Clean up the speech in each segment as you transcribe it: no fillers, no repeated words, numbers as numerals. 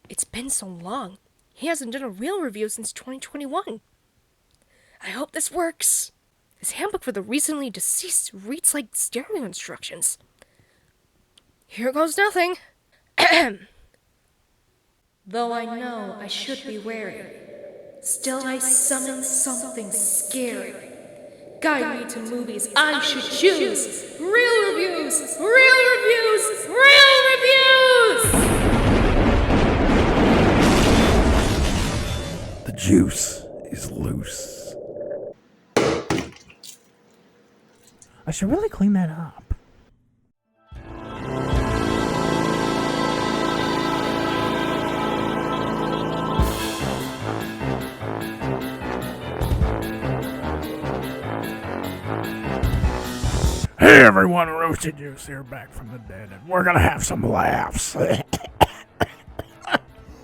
It's been so long. He hasn't done a real review since 2021. I hope this works. His handbook for the recently deceased reads like stereo instructions. Here goes nothing. Though I know I should be wary, still I summon something scary. Guide me to movies I should choose. Real reviews! Real reviews! Real reviews! The juice is loose. I should really clean that up. Hey everyone, Roshi Juice here, back from the dead, and we're gonna have some laughs.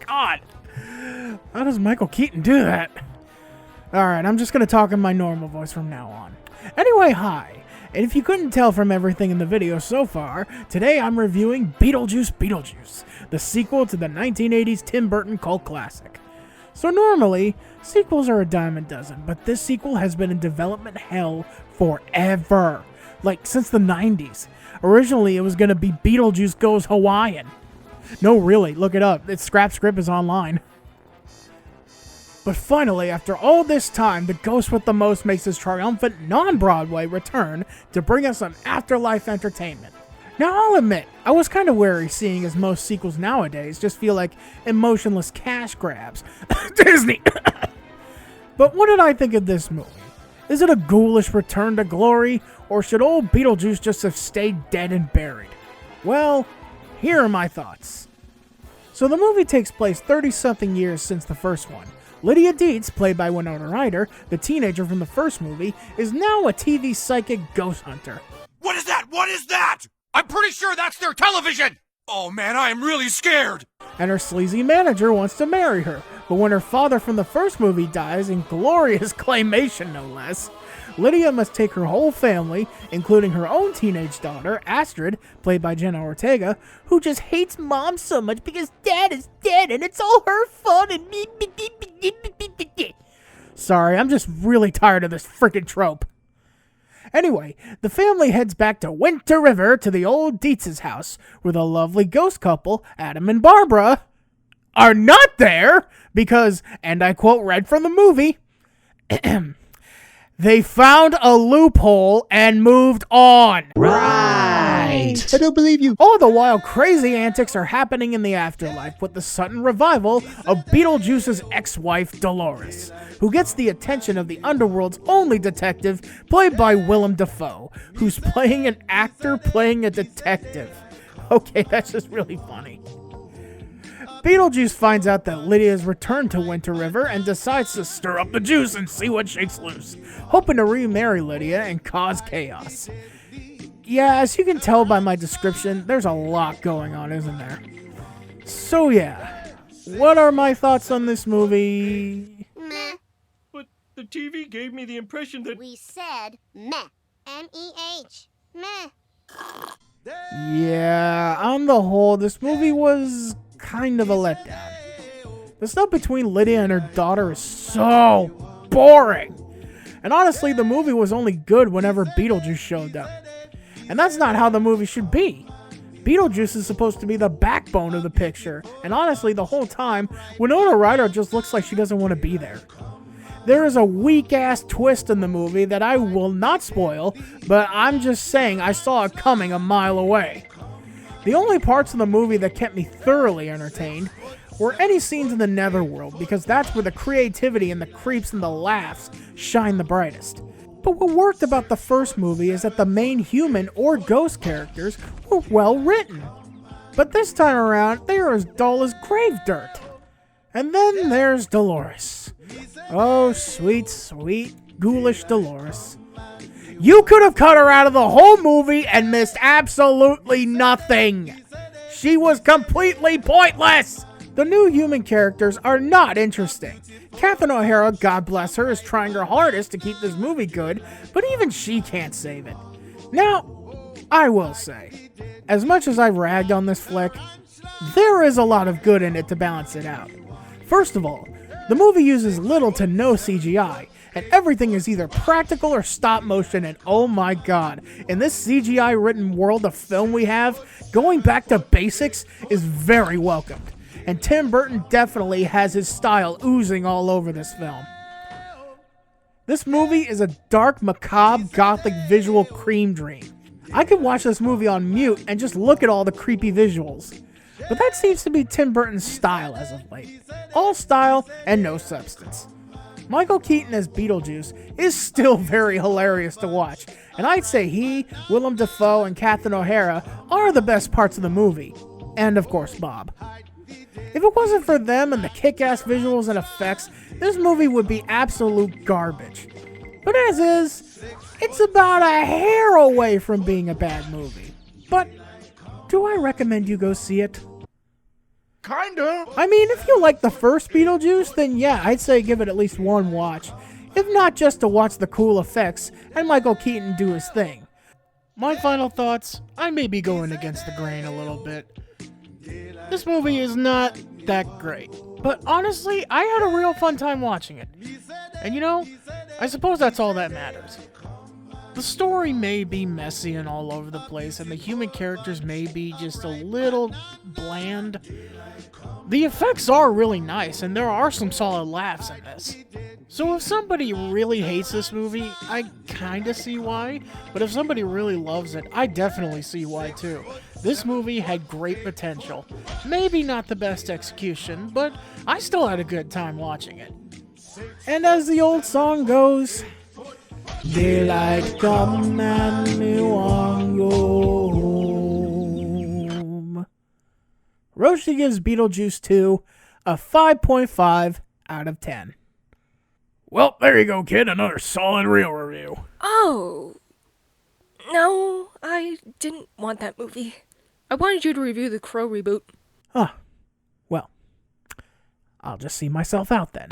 God, how does Michael Keaton do that? Alright, I'm just gonna talk in my normal voice from now on. Anyway, hi. And if you couldn't tell from everything in the video so far, today I'm reviewing Beetlejuice, the sequel to the 1980s Tim Burton cult classic. So normally, sequels are a dime a dozen, but this sequel has been in development hell forever. Like, since the 90s. Originally, it was going to be Beetlejuice Goes Hawaiian. No, really, look it up. Its scrap script is online. But finally, after all this time, the ghost with the most makes his triumphant non-Broadway return to bring us some afterlife entertainment. Now, I'll admit, I was kind of wary seeing as most sequels nowadays just feel like emotionless cash grabs. Disney! But what did I think of this movie? Is it a ghoulish return to glory, or should old Beetlejuice just have stayed dead and buried? Well, here are my thoughts. So the movie takes place 30-something years since the first one. Lydia Dietz, played by Winona Ryder, the teenager from the first movie, is now a TV psychic ghost hunter. What is that? What is that? I'm pretty sure that's their television! Oh man, I am really scared! And her sleazy manager wants to marry her, but when her father from the first movie dies, in glorious claymation no less, Lydia must take her whole family, including her own teenage daughter, Astrid, played by Jenna Ortega, who just hates mom so much because dad is dead and it's all her fault and me. Sorry, I'm just really tired of this frickin' trope. Anyway, the family heads back to Winter River to the old Dietz's house, where the lovely ghost couple, Adam and Barbara, are not there because, and I quote right from the movie, they found a loophole and moved on. Right. I don't believe you. All the while, crazy antics are happening in the afterlife with the sudden revival of Beetlejuice's ex-wife, Dolores, who gets the attention of the underworld's only detective, played by Willem Dafoe, who's playing an actor playing a detective. Okay, that's just really funny. Beetlejuice finds out that Lydia has returned to Winter River and decides to stir up the juice and see what shakes loose, hoping to remarry Lydia and cause chaos. Yeah, as you can tell by my description, there's a lot going on, isn't there? So yeah, what are my thoughts on this movie? Meh. But the TV gave me the impression that... We said meh. M-E-H. Meh. Yeah, on the whole, this movie was kind of a letdown. The stuff between Lydia and her daughter is so boring. And honestly, the movie was only good whenever Beetlejuice showed up. And that's not how the movie should be. Beetlejuice is supposed to be the backbone of the picture. And honestly, the whole time, Winona Ryder just looks like she doesn't want to be there. There is a weak-ass twist in the movie that I will not spoil, but I'm just saying I saw it coming a mile away. The only parts of the movie that kept me thoroughly entertained were any scenes in the netherworld, because that's where the creativity and the creeps and the laughs shine the brightest. But what worked about the first movie is that the main human or ghost characters were well written. But this time around, they are as dull as grave dirt. And then there's Dolores. Oh, sweet, sweet, ghoulish Dolores. You could have cut her out of the whole movie and missed absolutely nothing. She was completely pointless. The new human characters are not interesting. Catherine O'Hara, God bless her, is trying her hardest to keep this movie good, but even she can't save it. Now, I will say, as much as I've ragged on this flick, there is a lot of good in it to balance it out. First of all, the movie uses little to no CGI, and everything is either practical or stop motion, and oh my god, in this CGI-ridden world of film we have, going back to basics is very welcomed, and Tim Burton definitely has his style oozing all over this film. This movie is a dark, macabre, gothic visual cream dream. I could watch this movie on mute and just look at all the creepy visuals. But that seems to be Tim Burton's style as of late. All style and no substance. Michael Keaton as Beetlejuice is still very hilarious to watch, and I'd say he, Willem Dafoe, and Catherine O'Hara are the best parts of the movie. And of course, Bob. If it wasn't for them and the kick-ass visuals and effects, this movie would be absolute garbage. But as is, it's about a hair away from being a bad movie. But do I recommend you go see it? Kinda. I mean, if you like the first Beetlejuice, then yeah, I'd say give it at least one watch. If not just to watch the cool effects and Michael Keaton do his thing. My final thoughts, I may be going against the grain a little bit. This movie is not that great, but honestly, I had a real fun time watching it. And you know, I suppose that's all that matters. The story may be messy and all over the place, and the human characters may be just a little bland. The effects are really nice, and there are some solid laughs in this. So if somebody really hates this movie, I kinda see why, but if somebody really loves it, I definitely see why too. This movie had great potential. Maybe not the best execution, but I still had a good time watching it. And as the old song goes, daylight come and me want go home. Roshi gives Beetlejuice 2 a 5.5 out of 10. Well, there you go, kid. Another solid reel review. Oh. No, I didn't want that movie. I wanted you to review the Crow reboot. Huh. Well, I'll just see myself out then.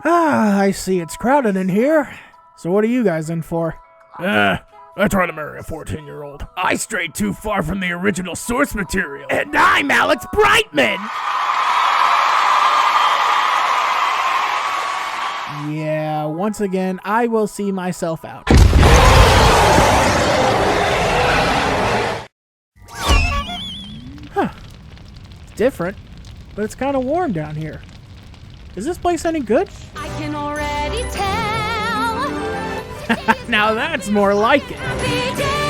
I see it's crowded in here. So what are you guys in for? I try to marry a 14-year-old. I strayed too far from the original source material. And I'm Alex Brightman! Yeah, once again, I will see myself out. Huh. It's different, but it's kind of warm down here. Is this place any good? I can already tell. Now that's more like it. The day